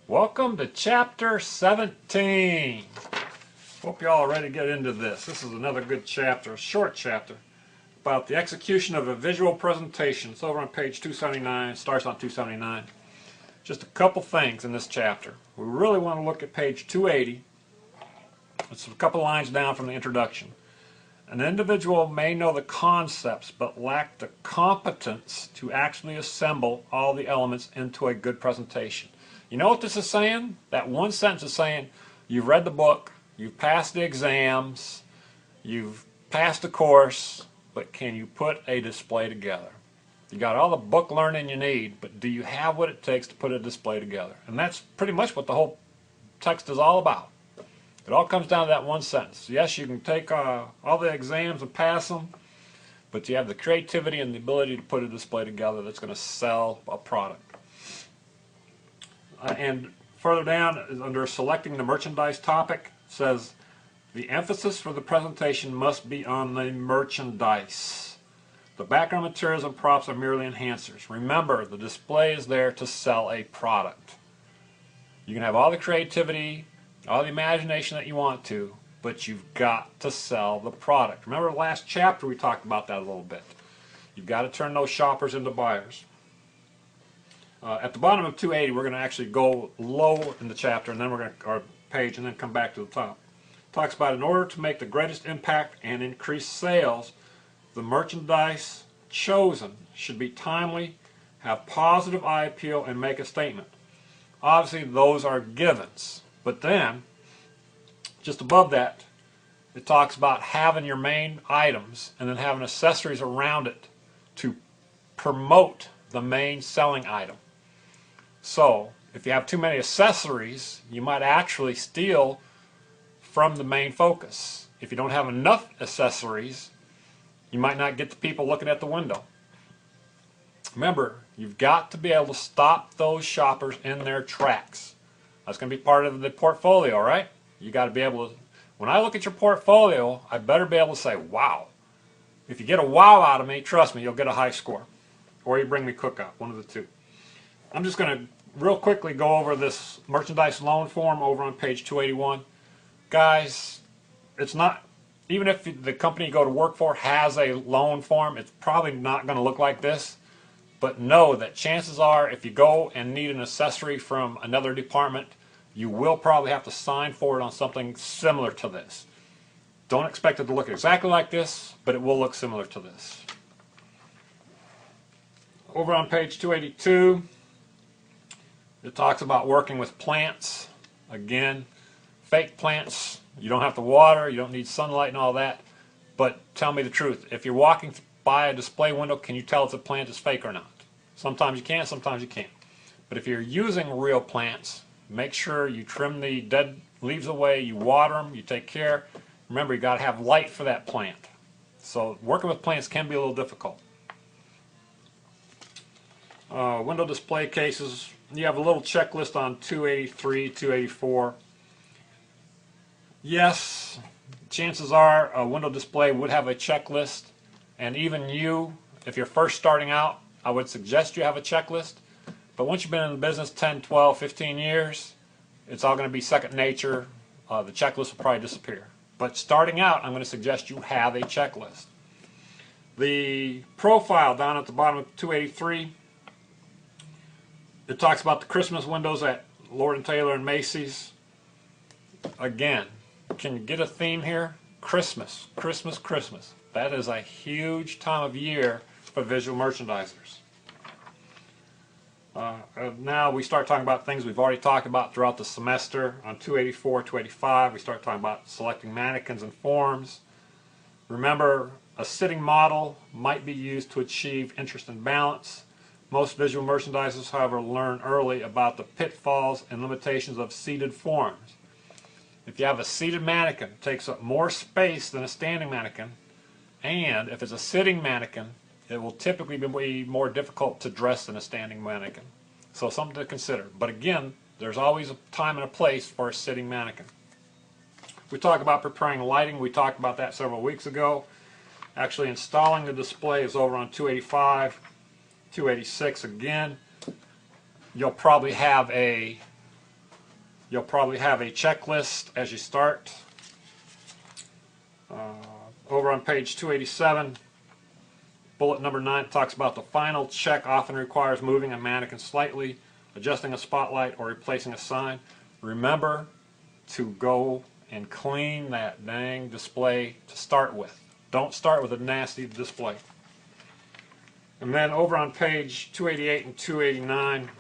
Welcome to Chapter 17. Hope you all are ready to get into this. This is another good chapter, a short chapter, about the execution of a visual presentation. It's over on page 279, it starts on 279. Just a couple things in this chapter. We really want to look at page 280. It's a couple lines down from the introduction. An individual may know the concepts but lack the competence to actually assemble all the elements into a good presentation. You know what this is saying? That one sentence is saying you've read the book, you've passed the exams, you've passed the course, but can you put a display together? You got all the book learning you need, but do you have what it takes to put a display together? And that's pretty much what the whole text is all about. It all comes down to that one sentence. Yes, you can take all the exams and pass them, but you have the creativity and the ability to put a display together that's going to sell a product. And further down, under selecting the merchandise topic, it says the emphasis for the presentation must be on the merchandise. The background materials and props are merely enhancers. Remember, the display is there to sell a product. You can have all the creativity, all the imagination that you want to, but you've got to sell the product. Remember last chapter we talked about that a little bit. You've got to turn those shoppers into buyers. At the bottom of 280, we're going to actually go low in the chapter, and then we're going to, or page, and then come back to the top. It talks about in order to make the greatest impact and increase sales, the merchandise chosen should be timely, have positive eye appeal, and make a statement. Obviously, those are givens. But then, just above that, it talks about having your main items and then having accessories around it to promote the main selling item. So, if you have too many accessories, you might actually steal from the main focus. If you don't have enough accessories, you might not get the people looking at the window. Remember, you've got to be able to stop those shoppers in their tracks. That's going to be part of the portfolio, right? You got to be able to, when I look at your portfolio, I better be able to say, wow. If you get a wow out of me, trust me, you'll get a high score. Or you bring me cookout, one of the two. I'm just going to real quickly go over this merchandise loan form over on page 281. Guys, it's not, even if the company you go to work for has a loan form, it's probably not going to look like this. But know that chances are if you go and need an accessory from another department, you will probably have to sign for it on something similar to this. Don't expect it to look exactly like this, but it will look similar to this. Over on page 282, it talks about working with plants. Again, fake plants, you don't have to water, you don't need sunlight and all that. But tell me the truth, if you're walking by a display window, can you tell if the plant is fake or not? Sometimes you can, sometimes you can't. But if you're using real plants, make sure you trim the dead leaves away, you water them, you take care. Remember, you got to have light for that plant. So working with plants can be a little difficult. Window display cases, you have a little checklist on 283, 284. Yes, chances are a window display would have a checklist, and even you, if you're first starting out, I would suggest you have a checklist. But once you've been in the business 10, 12, 15 years, it's all going to be second nature. The checklist will probably disappear. But starting out, I'm going to suggest you have a checklist. The profile down at the bottom of 283, it talks about the Christmas windows at Lord & Taylor and Macy's. Again, can you get a theme here? Christmas, Christmas, Christmas. That is a huge time of year for visual merchandisers. Now we start talking about things we've already talked about throughout the semester. On 284, 285, we start talking about selecting mannequins and forms. Remember, a sitting model might be used to achieve interest and balance. Most visual merchandisers, however, learn early about the pitfalls and limitations of seated forms. If you have a seated mannequin, it takes up more space than a standing mannequin, and if it's a sitting mannequin, it will typically be more difficult to dress than a standing mannequin. So something to consider. But again, there's always a time and a place for a sitting mannequin. We talk about preparing lighting. We talked about that several weeks ago. Actually installing the display is over on 285, 286 again. You'll probably have a You'll probably have a checklist as you start. Over on page 287, bullet number 9 talks about the final check often requires moving a mannequin slightly, adjusting a spotlight, or replacing a sign. Remember to go and clean that dang display to start with. Don't start with a nasty display. And then over on page 288 and 289,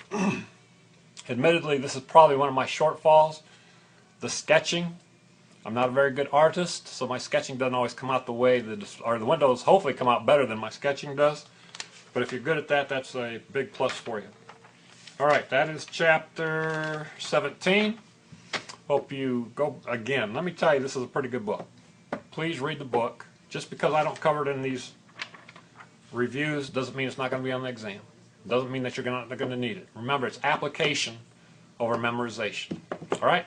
admittedly this is probably one of my shortfalls, the sketching. I'm not a very good artist, so my sketching doesn't always come out the way the windows hopefully come out better than my sketching does. But if you're good at that, that's a big plus for you. Alright, that is chapter 17. Hope you go, again, let me tell you, this is a pretty good book. Please read the book. Just because I don't cover it in these reviews doesn't mean it's not going to be on the exam. Doesn't mean that you're not going to need it. Remember, it's application over memorization. Alright?